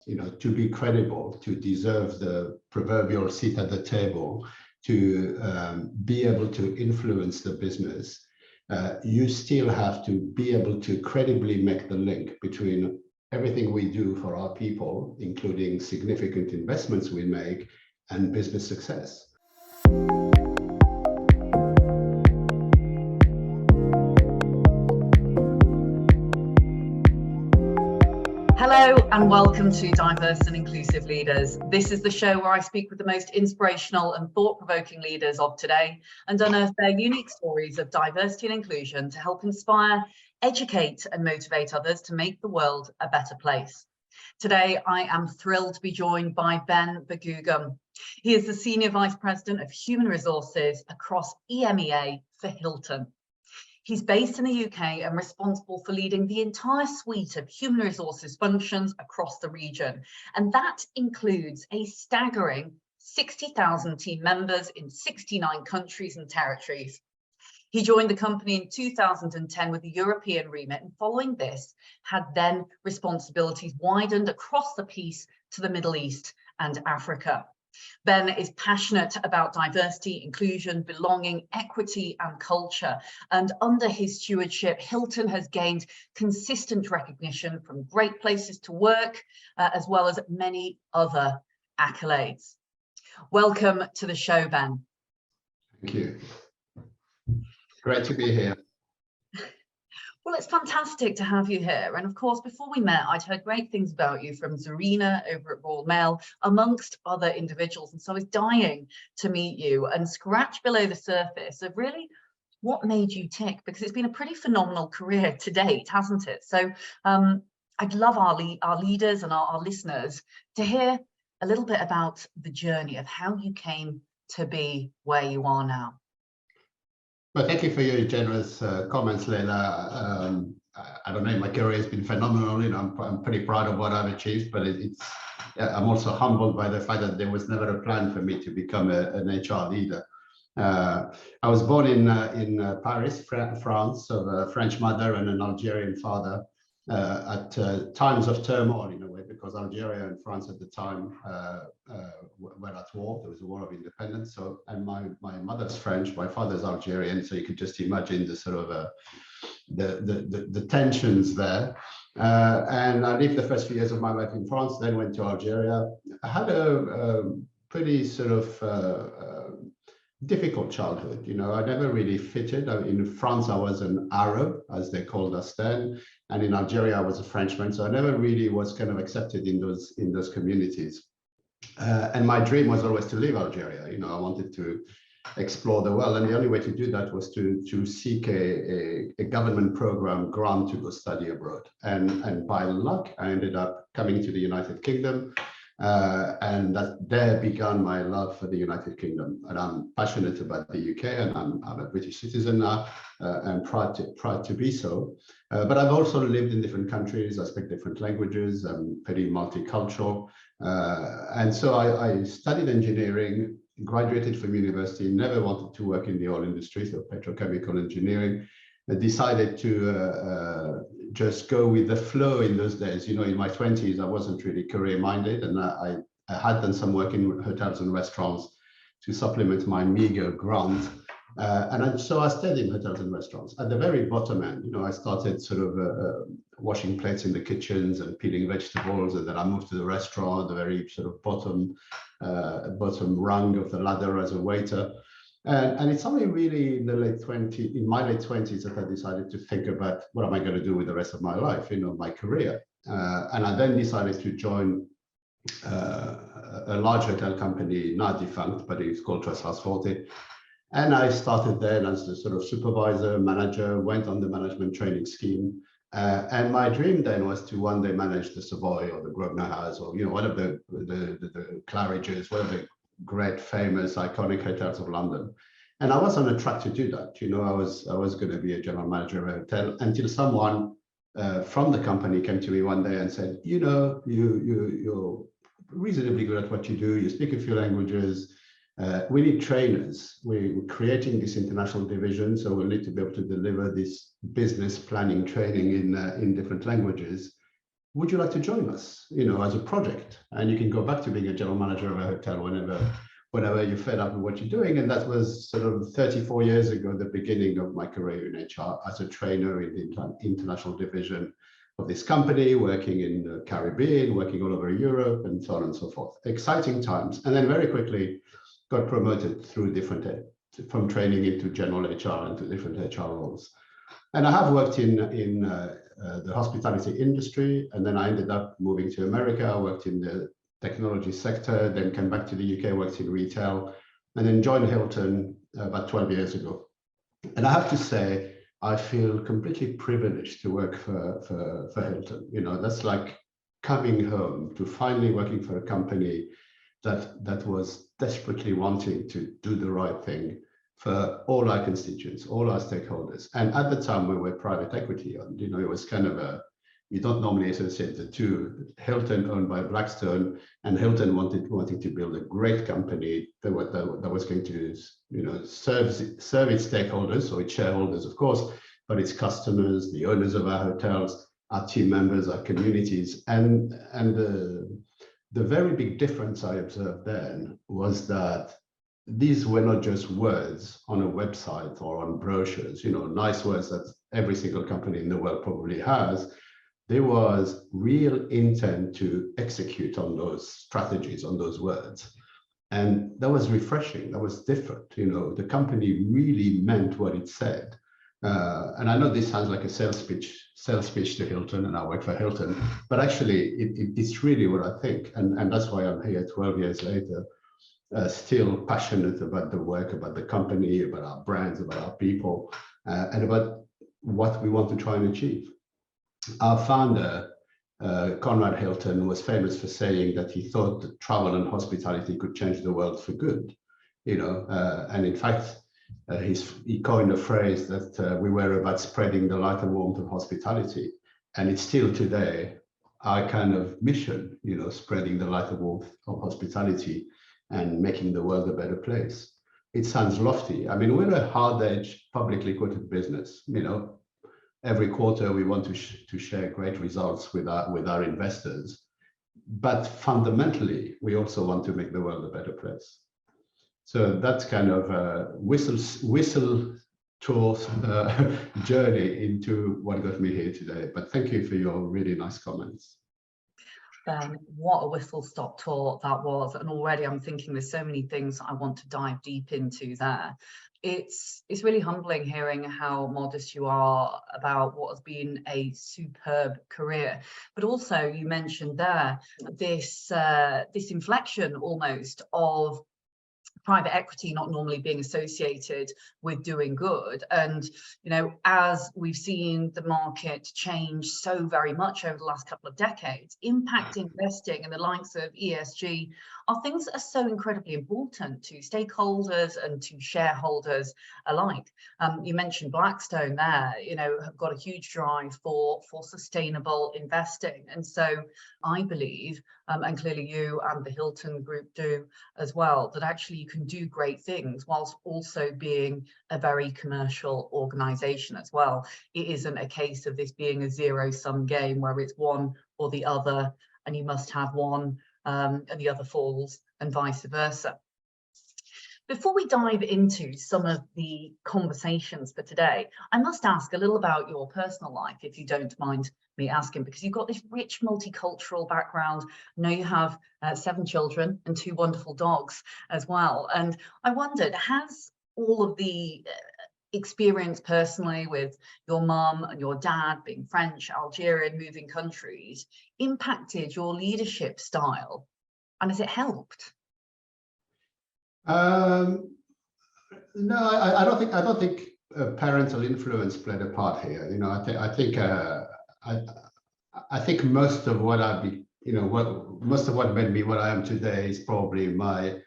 to be credible, to deserve the proverbial seat at the table, to be able to influence the business, you still have to be able to credibly make the link between everything we do for our people, including significant investments we make, and business success. Hello and welcome to Diverse and Inclusive Leaders. This is the show where I speak with the most inspirational and thought-provoking leaders of today and unearth their unique stories of diversity and inclusion to help inspire, educate and motivate others to make the world a better place. Today, I am thrilled to be joined by Bengougam. He is the Senior Vice President of Human Resources across EMEA for Hilton. He's based in the UK and responsible for leading the entire suite of human resources functions across the region. And that includes a staggering 60,000 team members in 69 countries and territories. He joined the company in 2010 with the European remit, and following this, had then responsibilities widened across the piece to the Middle East and Africa. Ben is passionate about diversity, inclusion, belonging, equity and culture. And under his stewardship, Hilton has gained consistent recognition from Great Places to Work, as well as many other accolades. Welcome to the show, Ben. Thank you. Great to be here. Well, it's fantastic to have you here. And of course, before we met, I'd heard great things about you from Zarina over at Royal Mail, amongst other individuals. And so I was dying to meet you and scratch below the surface of really what made you tick, because it's been a pretty phenomenal career to date, hasn't it? So I'd love our leaders and our listeners to hear a little bit about the journey of how you came to be where you are now. Well, thank you for your generous comments, Leila. I don't know, my career has been phenomenal. I'm pretty proud of what I've achieved, but I'm also humbled by the fact that there was never a plan for me to become an HR leader. I was born in Paris, France, of a French mother and an Algerian father, at times of turmoil in a way, because Algeria and France at the time were at war. There was a war of independence. And my mother's French, my father's Algerian, so you could just imagine the sort of the tensions there. And I lived the first few years of my life in France, then went to Algeria. I had a pretty sort of difficult childhood. I never really fitted. In France, I was an Arab, as they called us then, and in Algeria, I was a Frenchman. So I never really was kind of accepted in those communities. And my dream was always to leave Algeria. I wanted to explore the world, and the only way to do that was to seek a government program grant to go study abroad. And by luck, I ended up coming to the United Kingdom. And there began my love for the United Kingdom. And I'm passionate about the UK, and I'm a British citizen now, and proud to be so. But I've also lived in different countries. I speak different languages. I'm pretty multicultural. And so I studied engineering, graduated from university, never wanted to work in the oil industry, so petrochemical engineering. I decided to just go with the flow in those days. In my 20s, I wasn't really career-minded, and I had done some work in hotels and restaurants to supplement my meager grant. So I stayed in hotels and restaurants. At the very bottom end, I started sort of washing plates in the kitchens and peeling vegetables, and then I moved to the restaurant, the very sort of bottom rung of the ladder as a waiter. And it's only really in my late 20s that I decided to think about what am I going to do with the rest of my life, my career. And I then decided to join a large hotel company, now defunct, but it's called Trust House Forte. And I started there as the sort of supervisor, manager, went on the management training scheme. And my dream then was to one day manage the Savoy or the Grosvenor House, or one of the Claridge's, one of the great, famous, iconic hotels of London. And I was on a track to do that. I was going to be a general manager of a hotel, until someone from the company came to me one day and said, you're reasonably good at what you do. You speak a few languages. We need trainers. We're creating this international division, so we'll need to be able to deliver this business planning training in different languages. would you like to join us, as a project? And you can go back to being a general manager of a hotel whenever you're fed up with what you're doing. And that was sort of 34 years ago, the beginning of my career in HR as a trainer in the international division of this company, working in the Caribbean, working all over Europe, and so on and so forth. Exciting times. And then very quickly got promoted through from training into general HR into different HR roles. And I have worked in the hospitality industry, and then I ended up moving to America. I worked in the technology sector, then came back to the UK, worked in retail, and then joined Hilton about 12 years ago. And I have to say, I feel completely privileged to work for Hilton. That's like coming home to finally working for a company that was desperately wanting to do the right thing for all our constituents, all our stakeholders. And at the time we were private equity owned, it was kind of you don't normally associate the two. Hilton owned by Blackstone, and Hilton wanting to build a great company that was going to, serve its stakeholders, so its shareholders, of course, but its customers, the owners of our hotels, our team members, our communities. And the very big difference I observed then was that these were not just words on a website or on brochures, nice words that every single company in the world probably has. There was real intent to execute on those strategies, on those words. And that was refreshing. That was different. The company really meant what it said. And I know this sounds like a sales pitch to Hilton, and I work for Hilton, but actually it's really what I think. And that's why I'm here 12 years later, still passionate about the work, about the company, about our brands, about our people, and about what we want to try and achieve. Our founder, Conrad Hilton, was famous for saying that he thought that travel and hospitality could change the world for good, and in fact, he coined a phrase that we were about spreading the light and warmth of hospitality. And it's still today our kind of mission, spreading the light and warmth of hospitality and making the world a better place. It sounds lofty. I mean, we're a hard-edged, publicly quoted business, Every quarter, we want to share great results with our investors, but fundamentally, we also want to make the world a better place. So that's kind of a whistle tour journey into what got me here today. But thank you for your really nice comments. Ben, what a whistle-stop tour that was, and already I'm thinking there's so many things I want to dive deep into there. It's really humbling hearing how modest you are about what has been a superb career, but also you mentioned there this inflection almost of private equity not normally being associated with doing good. And, as we've seen the market change so very much over the last couple of decades, impact investing and the likes of ESG are things that are so incredibly important to stakeholders and to shareholders alike. You mentioned Blackstone there, have got a huge drive for sustainable investing. And so I believe, and clearly you and the Hilton Group do as well, that actually you can do great things whilst also being a very commercial organization as well. It isn't a case of this being a zero-sum game where it's one or the other and you must have one and the other falls, and vice versa. Before we dive into some of the conversations for today, I must ask a little about your personal life, if you don't mind me asking, because you've got this rich multicultural background. I know you have 7 children and 2 wonderful dogs as well. And I wondered, has all of the experience personally with your mum and your dad being French, Algerian, moving countries, impacted your leadership style? And has it helped? No, I don't think parental influence played a part here. I think most of what most of what made me what I am today is probably my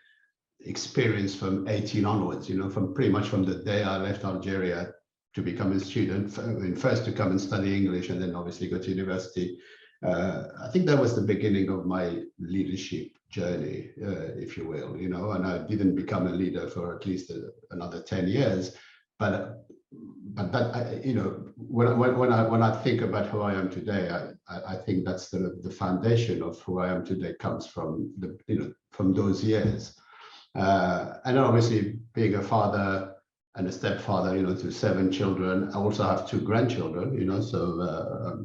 experience from 18 onwards. From pretty much from the day I left Algeria to become a student, first to come and study English and then obviously go to university. I think that was the beginning of my leadership journey, if you will, and I didn't become a leader for at least another 10 years, but but that, you know, when I think about who I am today, I think that's the foundation of who I am today comes from from those years. And obviously being a father and a stepfather, to 7 children. I also have 2 grandchildren, so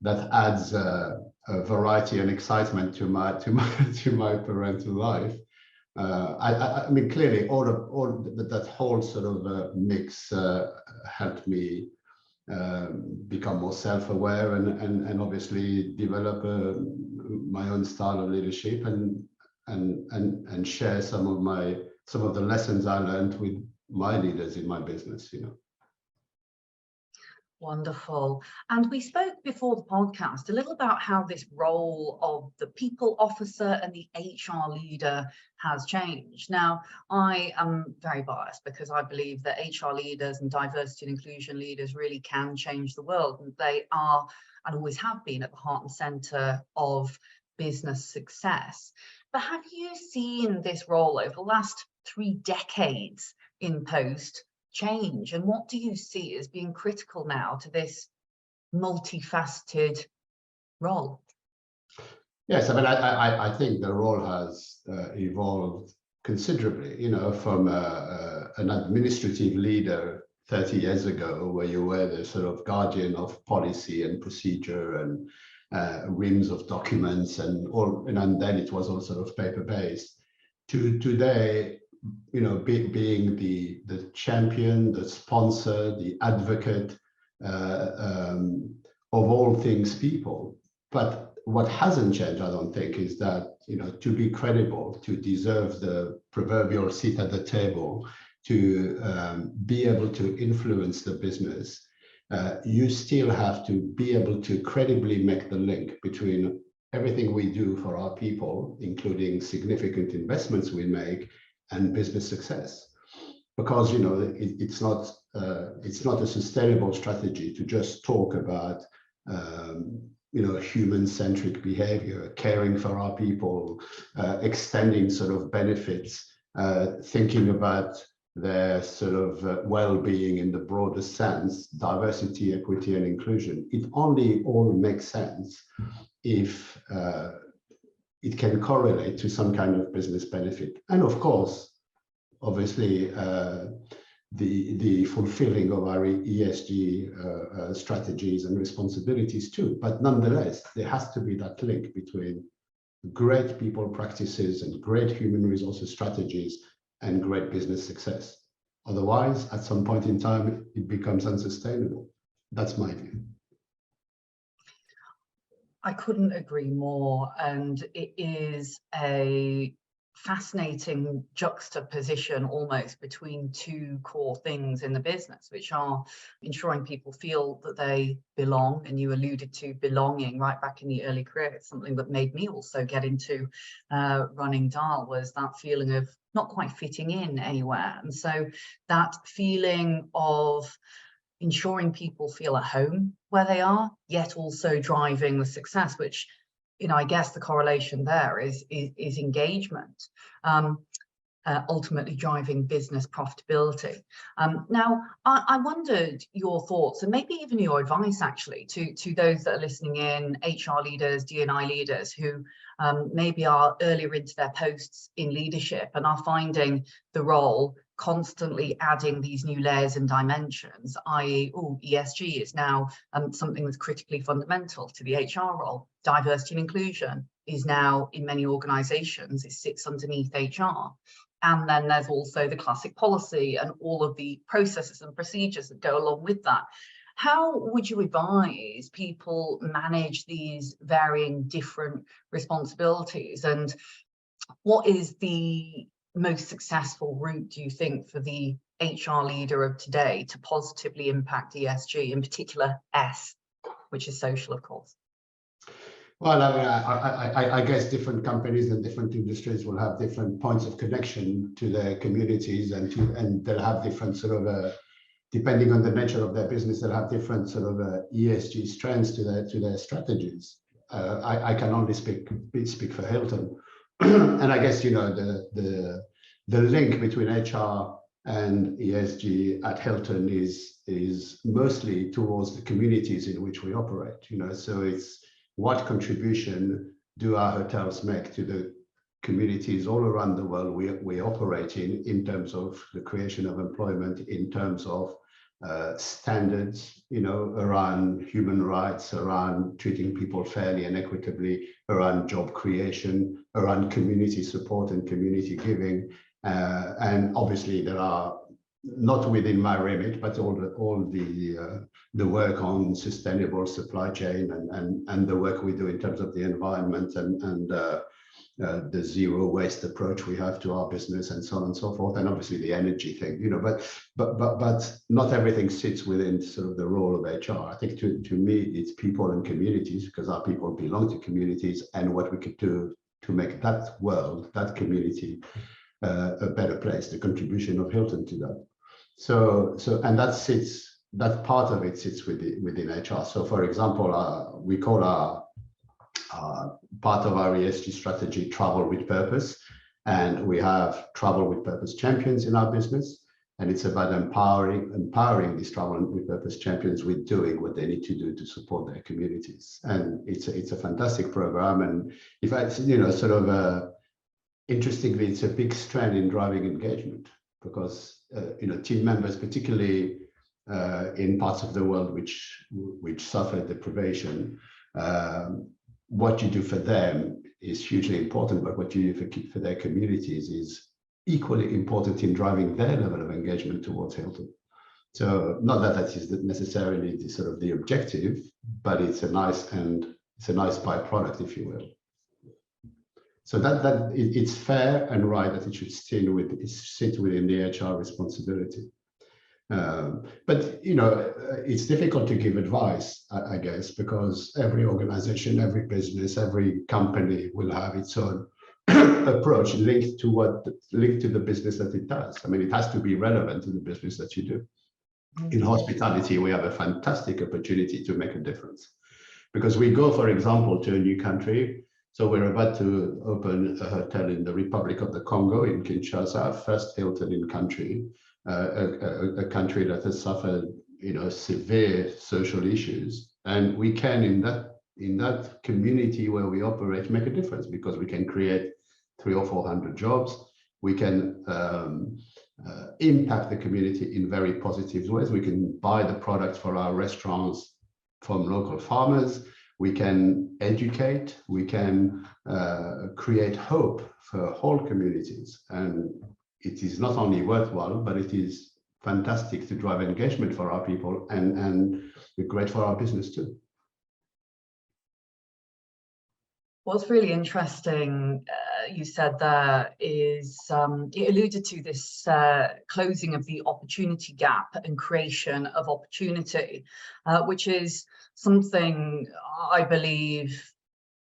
that adds a variety and excitement to my parental life. I mean, clearly, that whole sort of mix helped me become more self-aware and obviously develop my own style of leadership and share some of the lessons I learned with my leaders in my business. Wonderful. And we spoke before the podcast a little about how this role of the people officer and the HR leader has changed. Now, I am very biased because I believe that HR leaders and diversity and inclusion leaders really can change the world. And they are, and always have been, at the heart and center of business success. But have you seen this role over the last 3 decades in post change, and what do you see as being critical now to this multifaceted role? Yes, I mean, I think the role has evolved considerably, from an administrative leader 30 years ago, where you were the sort of guardian of policy and procedure and reams of documents and then it was all sort of paper-based, to today, being the champion, the sponsor, the advocate of all things people. But what hasn't changed, I don't think, is that, to be credible, to deserve the proverbial seat at the table, to be able to influence the business, you still have to be able to credibly make the link between everything we do for our people, including significant investments we make, and business success, because it's not a sustainable strategy to just talk about human-centric behavior, caring for our people, extending sort of benefits, thinking about their sort of well-being in the broader sense, diversity, equity, and inclusion. It only all makes sense if it can correlate to some kind of business benefit. And of course, obviously, the fulfilling of our ESG strategies and responsibilities too. But nonetheless, there has to be that link between great people practices and great human resources strategies and great business success. Otherwise, at some point in time, it becomes unsustainable. That's my view. I couldn't agree more, and it is a fascinating juxtaposition almost between 2 core things in the business, which are ensuring people feel that they belong, and you alluded to belonging right back in the early career. It's something that made me also get into running Dial, was that feeling of not quite fitting in anywhere. And so that feeling of ensuring people feel at home where they are, yet also driving the success, which, I guess the correlation there is engagement, ultimately driving business profitability. Now, I wondered your thoughts, and maybe even your advice actually, to those that are listening in, HR leaders, D&I leaders who maybe are earlier into their posts in leadership and are finding the role constantly adding these new layers and dimensions, i.e., ESG is now something that's critically fundamental to the HR role. Diversity and inclusion is now, in many organizations, it sits underneath HR. And then there's also the classic policy and all of the processes and procedures that go along with that. How would you advise people manage these varying different responsibilities? And what is the most successful route, do you think, for the HR leader of today to positively impact ESG, in particular S, which is social, of course? Well, I guess different companies and different industries will have different points of connection to their communities, and they'll have different sort of, depending on the nature of their business, they'll have different sort of ESG strands to their strategies. I can only speak for Hilton, and I guess the link between HR And ESG at Hilton is mostly towards the communities in which we operate. So it's what contribution do our hotels make to the communities all around the world we operate in terms of the creation of employment, in terms of standards, around human rights, around treating people fairly and equitably, around job creation, around community support and community giving. And obviously there are, not within my remit, but all the work on sustainable supply chain and the work we do in terms of the environment and the zero waste approach we have to our business and so on and so forth, and obviously the energy thing, but not everything sits within sort of the role of HR. I think to me it's people and communities, because our people belong to communities, and what we could do to make that world, that community, a better place, the contribution of Hilton to that. So and that part of it sits within HR. So for example, we call our part of our ESG strategy travel with purpose, and we have travel with purpose champions in our business, and it's about empowering these travel with purpose champions with doing what they need to do to support their communities. And it's a fantastic program, and in fact, sort of interestingly, it's a big strand in driving engagement, because team members, particularly in parts of the world which suffer deprivation, what you do for them is hugely important, but what you do for their communities is equally important in driving their level of engagement towards Hilton. So not that is necessarily the objective, but it's a nice byproduct, if you will. So that it's fair and right that it should sit within the HR responsibility. But it's difficult to give advice, I guess, because every organization, every business, every company will have its own approach linked to the business that it does. I mean, it has to be relevant to the business that you do. In hospitality, we have a fantastic opportunity to make a difference, because we go, for example, to a new country. So we're about to open a hotel in the Republic of the Congo, in Kinshasa, first Hilton in country. A country that has suffered, severe social issues, and we can, in that community where we operate, make a difference, because we can create 300 or 400 jobs. We can impact the community in very positive ways. We can buy the products for our restaurants from local farmers. We can educate. We can create hope for whole communities, and it is not only worthwhile, but it is fantastic to drive engagement for our people, and great for our business too. What's really interesting, you said there, is it alluded to this closing of the opportunity gap and creation of opportunity, which is something I believe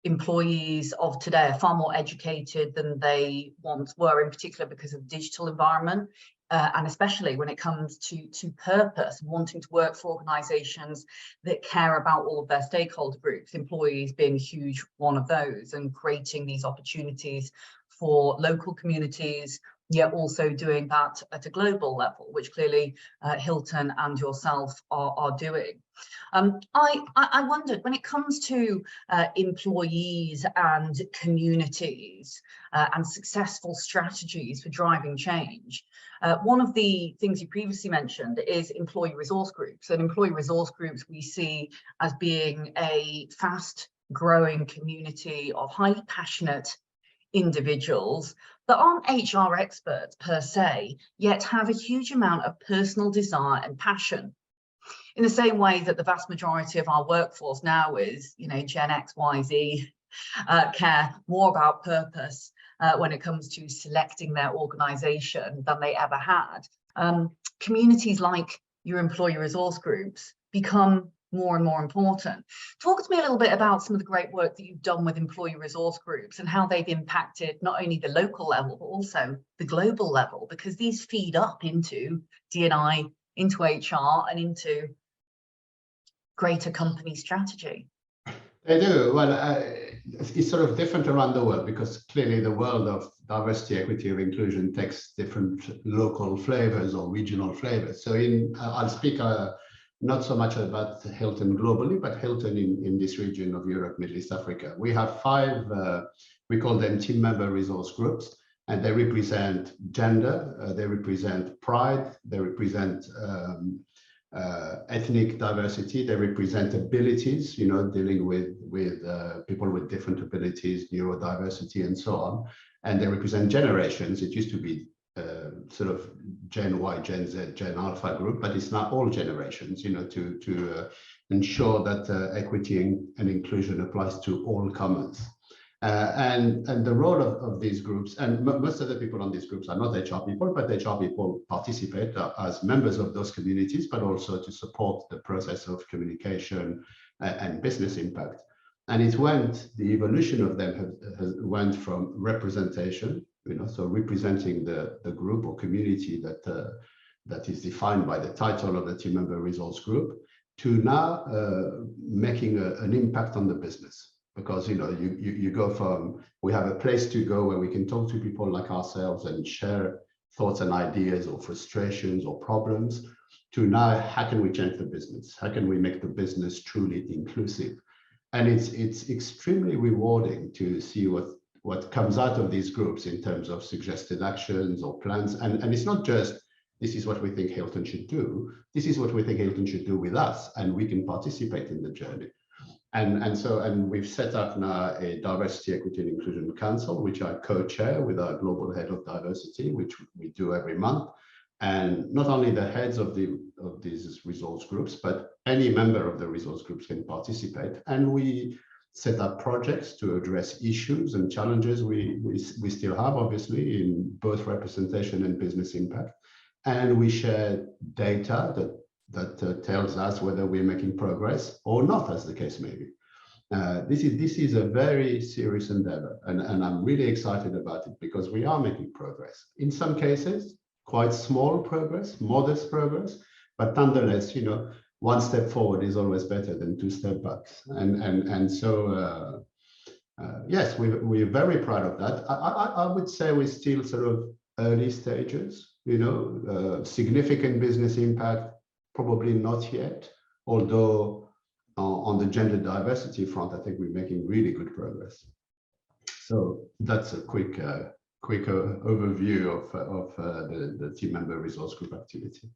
employees of today are far more educated than they once were, in particular because of the digital environment, and especially when it comes to purpose, wanting to work for organizations that care about all of their stakeholder groups, employees being a huge one of those, and creating these opportunities for local communities, yet also doing that at a global level, which clearly Hilton and yourself are doing. I wondered, when it comes to employees and communities and successful strategies for driving change, one of the things you previously mentioned is employee resource groups. And employee resource groups we see as being a fast growing community of highly passionate individuals that aren't HR experts per se, yet have a huge amount of personal desire and passion. In the same way that the vast majority of our workforce now is, Gen X, Y, Z, care more about purpose when it comes to selecting their organization than they ever had. Communities like your employee resource groups become more and more important. Talk to me a little bit about some of the great work that you've done with employee resource groups and how they've impacted not only the local level, but also the global level, because these feed up into D&I, into HR, and into greater company strategy. They do. Well, it's sort of different around the world, because clearly the world of diversity, equity, and inclusion takes different local flavors or regional flavors. So I'll speak not so much about Hilton globally, but Hilton in this region of Europe, Middle East, Africa. We have 5, we call them team member resource groups, and they represent gender, they represent pride, they represent ethnic diversity, they represent abilities, dealing with people with different abilities, neurodiversity, and so on. And they represent generations. It used to be sort of Gen Y, Gen Z, Gen Alpha group, but it's not all generations, to ensure that equity and inclusion applies to all comers. And the role of these groups, and most of the people on these groups are not HR people, but HR people participate as members of those communities, but also to support the process of communication and business impact. And the evolution of them went from representation, so representing the group or community that is defined by the title of the team member resource group, to now making an impact on the business. Because you go from, we have a place to go where we can talk to people like ourselves and share thoughts and ideas or frustrations or problems, to now, how can we change the business? How can we make the business truly inclusive? And it's extremely rewarding to see what comes out of these groups in terms of suggested actions or plans. And it's not just, this is what we think Hilton should do. This is what we think Hilton should do with us, and we can participate in the journey. And we've set up now a Diversity, Equity, and Inclusion Council, which I co-chair with our global head of diversity, which we do every month. And not only the heads of these resource groups, but any member of the resource groups can participate. And we set up projects to address issues and challenges we still have, obviously, in both representation and business impact. And we share data that tells us whether we're making progress or not, as the case may be. This is a very serious endeavor, and I'm really excited about it, because we are making progress. In some cases, quite small progress, modest progress, but nonetheless, one step forward is always better than 2 steps back. And so, yes, we're very proud of that. I would say we're still sort of early stages, significant business impact, probably not yet, although on the gender diversity front, I think we're making really good progress. So that's a quick overview of the team member resource group activity.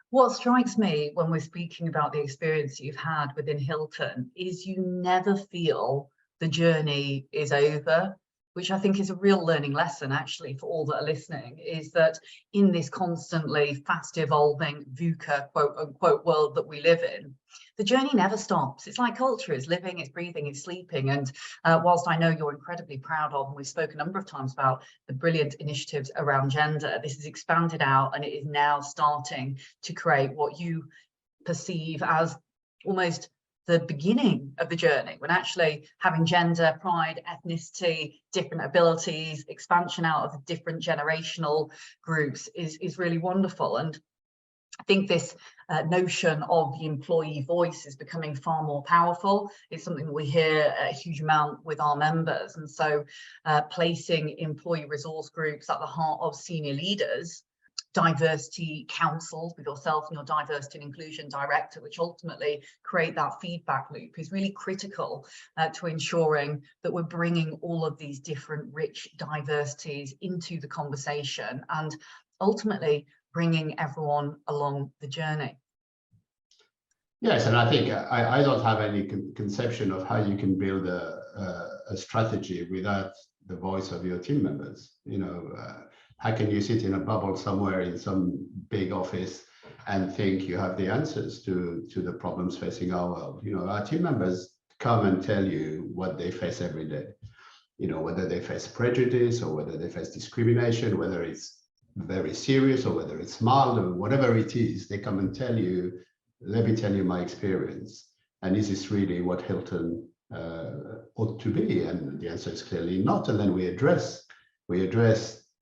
What strikes me when we're speaking about the experience you've had within Hilton is you never feel the journey is over, which I think is a real learning lesson actually for all that are listening, is that in this constantly fast evolving VUCA quote unquote world that we live in, the journey never stops. It's like culture, it's living, it's breathing, it's sleeping. And whilst I know you're incredibly proud of, and we've spoken a number of times about the brilliant initiatives around gender, this is expanded out and it is now starting to create what you perceive as almost the beginning of the journey, when actually having gender, pride, ethnicity, different abilities, expansion out of the different generational groups is really wonderful. And I think this notion of the employee voice is becoming far more powerful. It's something that we hear a huge amount with our members. And so placing employee resource groups at the heart of senior leaders, diversity councils with yourself and your diversity and inclusion director, which ultimately create that feedback loop, is really critical to ensuring that we're bringing all of these different rich diversities into the conversation and ultimately bringing everyone along the journey. Yes, and I think I don't have any conception of how you can build a strategy without the voice of your team members. How can you sit in a bubble somewhere in some big office and think you have the answers to the problems facing our world? Our team members come and tell you what they face every day. Whether they face prejudice or whether they face discrimination, whether it's very serious or whether it's mild or whatever it is, they come and tell you, let me tell you my experience. And is this really what Hilton ought to be? And the answer is clearly not. And then we address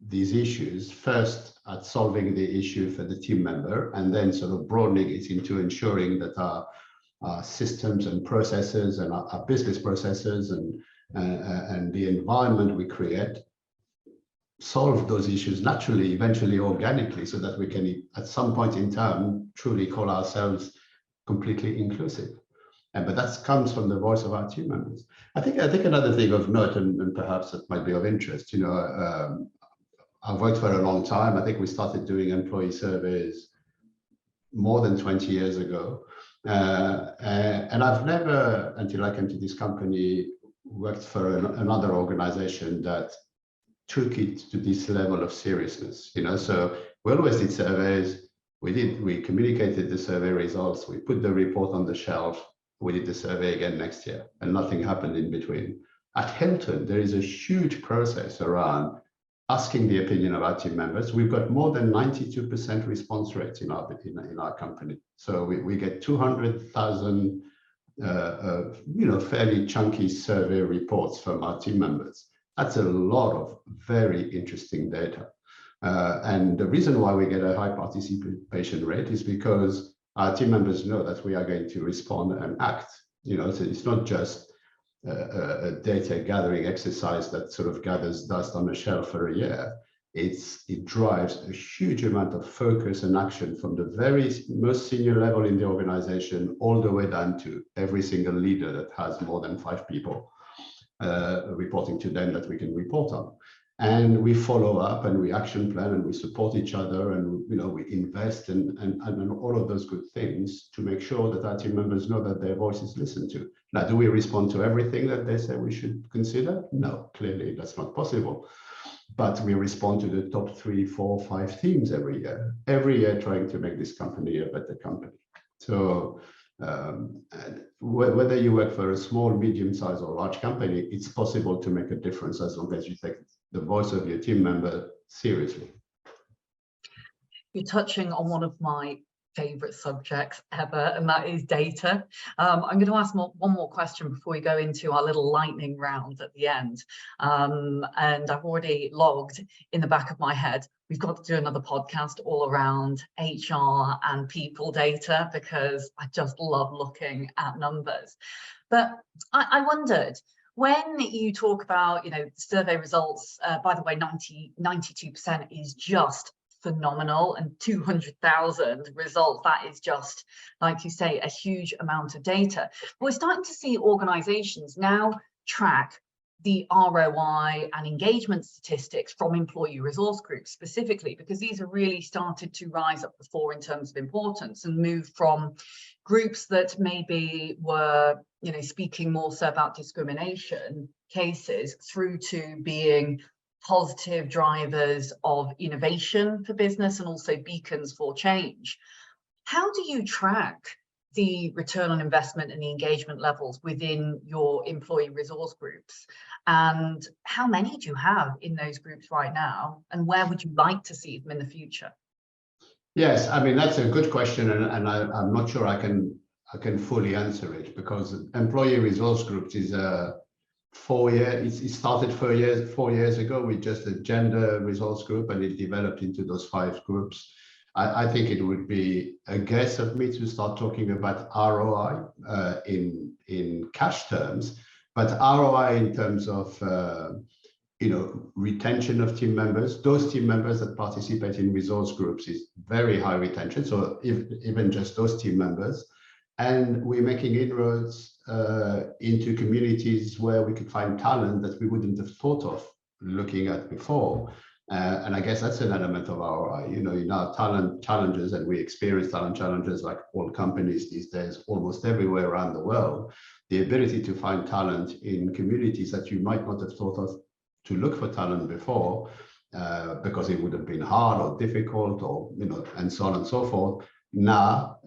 these issues, first at solving the issue for the team member, and then sort of broadening it into ensuring that our systems and processes and our business processes and the environment we create solve those issues naturally, eventually organically, so that we can at some point in time truly call ourselves completely inclusive. But that comes from the voice of our team members. I think another thing of note, and perhaps that might be of interest, I've worked for a long time. I think we started doing employee surveys more than 20 years ago. And I've never, until I came to this company, worked for another organization that took it to this level of seriousness. So we always did surveys. We communicated the survey results. We put the report on the shelf. We did the survey again next year, and nothing happened in between. At Hilton, there is a huge process around asking the opinion of our team members. We've got more than 92% response rate in our company. So we get 200,000 fairly chunky survey reports from our team members. That's a lot of very interesting data. And the reason why we get a high participation rate is because our team members know that we are going to respond and act. So it's not just a data gathering exercise that sort of gathers dust on a shelf for a year. It drives a huge amount of focus and action from the very most senior level in the organization all the way down to every single leader that has more than 5 people reporting to them that we can report on. And we follow up and we action plan and we support each other, and we invest and all of those good things to make sure that our team members know that their voice is listened to. Now, do we respond to everything that they say we should consider? No, clearly that's not possible. But we respond to the top 3, 4, 5 themes every year trying to make this company a better company. So whether you work for a small, medium-sized or large company, it's possible to make a difference as long as you take the voice of your team member seriously. You're touching on one of my favorite subjects ever, and that is data. I'm going to ask one more question before we go into our little lightning round at the end. And I've already logged in the back of my head, we've got to do another podcast all around HR and people data, because I just love looking at numbers. But I wondered, when you talk about, survey results, by the way, 92% is just phenomenal, and 200,000 results, that is just, like you say, a huge amount of data. But we're starting to see organizations now track the ROI and engagement statistics from employee resource groups specifically, because these have really started to rise up the fore in terms of importance and move from groups that maybe were, speaking more so about discrimination cases through to being positive drivers of innovation for business and also beacons for change. How do you track the return on investment and the engagement levels within your employee resource groups? And how many do you have in those groups right now? And where would you like to see them in the future? Yes, I mean, that's a good question. And I'm not sure I can fully answer it, because employee resource groups is a 4-year, it started 4 years ago with just a gender resource group, and it developed into those 5 groups. I think it would be a guess of me to start talking about ROI in cash terms, but ROI in terms of retention of team members. Those team members that participate in resource groups is very high retention. So even just those team members, and we're making inroads into communities where we could find talent that we wouldn't have thought of looking at before. And I guess that's an element of ROI. In our talent challenges, and we experience talent challenges like all companies these days, almost everywhere around the world, the ability to find talent in communities that you might not have thought of to look for talent before, because it would have been hard or difficult, or and so on and so forth. Now,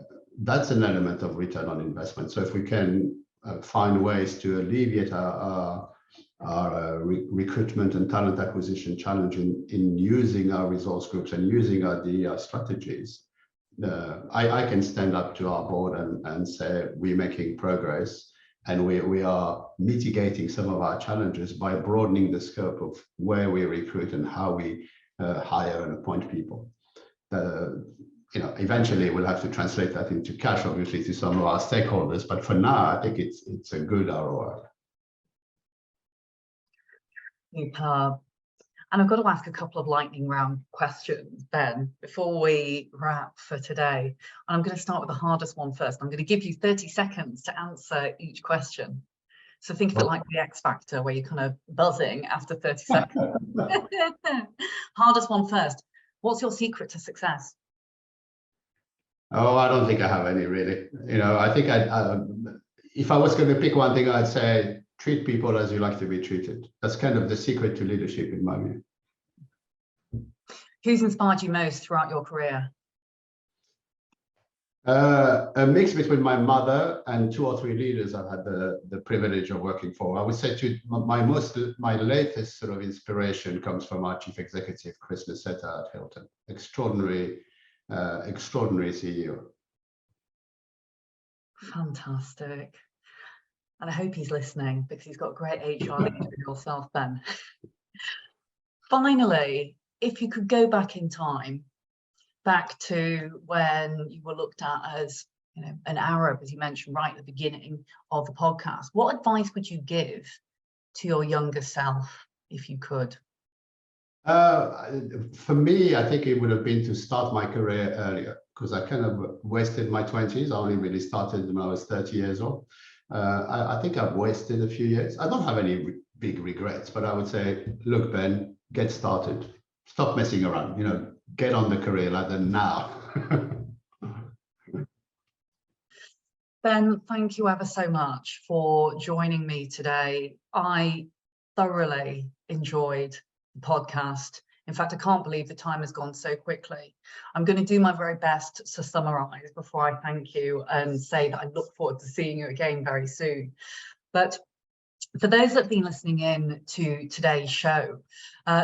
that's an element of return on investment. So if we can find ways to alleviate our recruitment and talent acquisition challenge in using our resource groups and using our DEI strategies, I can stand up to our board and say we're making progress, and we are mitigating some of our challenges by broadening the scope of where we recruit and how we hire and appoint people. Eventually we'll have to translate that into cash, obviously, to some of our stakeholders. But for now, I think it's a good ROI. Superb. And I've got to ask a couple of lightning round questions, Ben, before we wrap for today. And I'm going to start with the hardest one first. I'm going to give you 30 seconds to answer each question. So think of it like the X Factor, where you're kind of buzzing after 30 seconds. Hardest one first. What's your secret to success? Oh, I don't think I have any, really. I think if I was going to pick one thing, I'd say treat people as you like to be treated. That's kind of the secret to leadership, in my view. Who's inspired you most throughout your career? A mix between my mother and 2 or 3 leaders I've had the privilege of working for. I would say my latest sort of inspiration comes from our chief executive, Chris Lasetta at Hilton. Extraordinary CEO. Fantastic. And I hope he's listening, because he's got great HR leader yourself, Ben. Finally, if you could go back in time, back to when you were looked at as, an Arab, as you mentioned right at the beginning of the podcast, what advice would you give to your younger self, if you could? For me, I think it would have been to start my career earlier, because I kind of wasted my 20s. I only really started when I was 30 years old. I think I've wasted a few years. I don't have any big regrets, but I would say, look, Ben, get started. Stop messing around, get on the career ladder now. Ben, thank you ever so much for joining me today. I thoroughly enjoyed the podcast. In fact, I can't believe the time has gone so quickly. I'm going to do my very best to summarize before I thank you and say that I look forward to seeing you again very soon. But for those that have been listening in to today's show,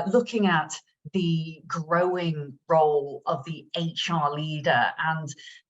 looking at the growing role of the HR leader and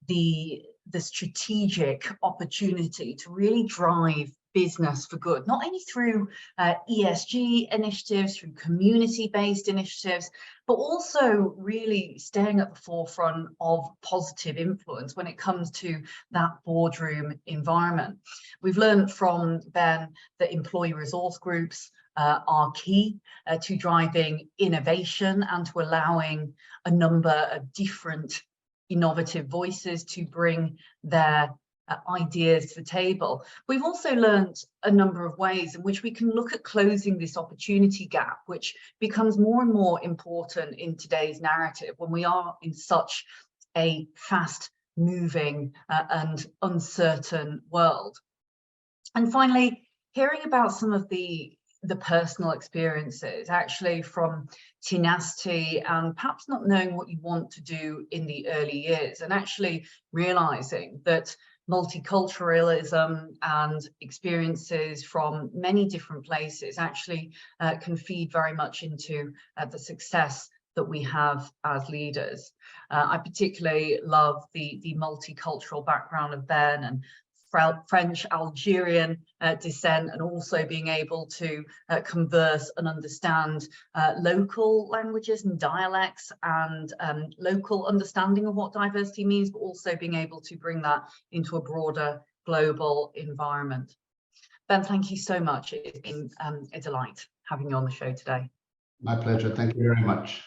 the strategic opportunity to really drive business for good, not only through ESG initiatives, through community-based initiatives, but also really staying at the forefront of positive influence when it comes to that boardroom environment. We've learned from Ben that employee resource groups are key to driving innovation and to allowing a number of different innovative voices to bring their ideas to the table. We've also learned a number of ways in which we can look at closing this opportunity gap, which becomes more and more important in today's narrative when we are in such a fast moving and uncertain world. And finally, hearing about some of the personal experiences, actually from tenacity and perhaps not knowing what you want to do in the early years, and actually realizing that multiculturalism and experiences from many different places actually can feed very much into the success that we have as leaders. I particularly love the multicultural background of Ben and French, Algerian descent, and also being able to converse and understand local languages and dialects and local understanding of what diversity means, but also being able to bring that into a broader global environment. Ben, thank you so much. It's been a delight having you on the show today. My pleasure. Thank you very much.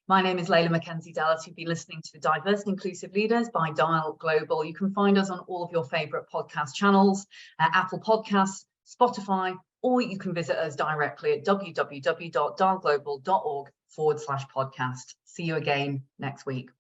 My name is Layla Mackenzie Dallas. You've been listening to the Diverse and Inclusive Leaders by Dial Global. You can find us on all of your favorite podcast channels, Apple Podcasts, Spotify, or you can visit us directly at www.dialglobal.org/podcast. See you again next week.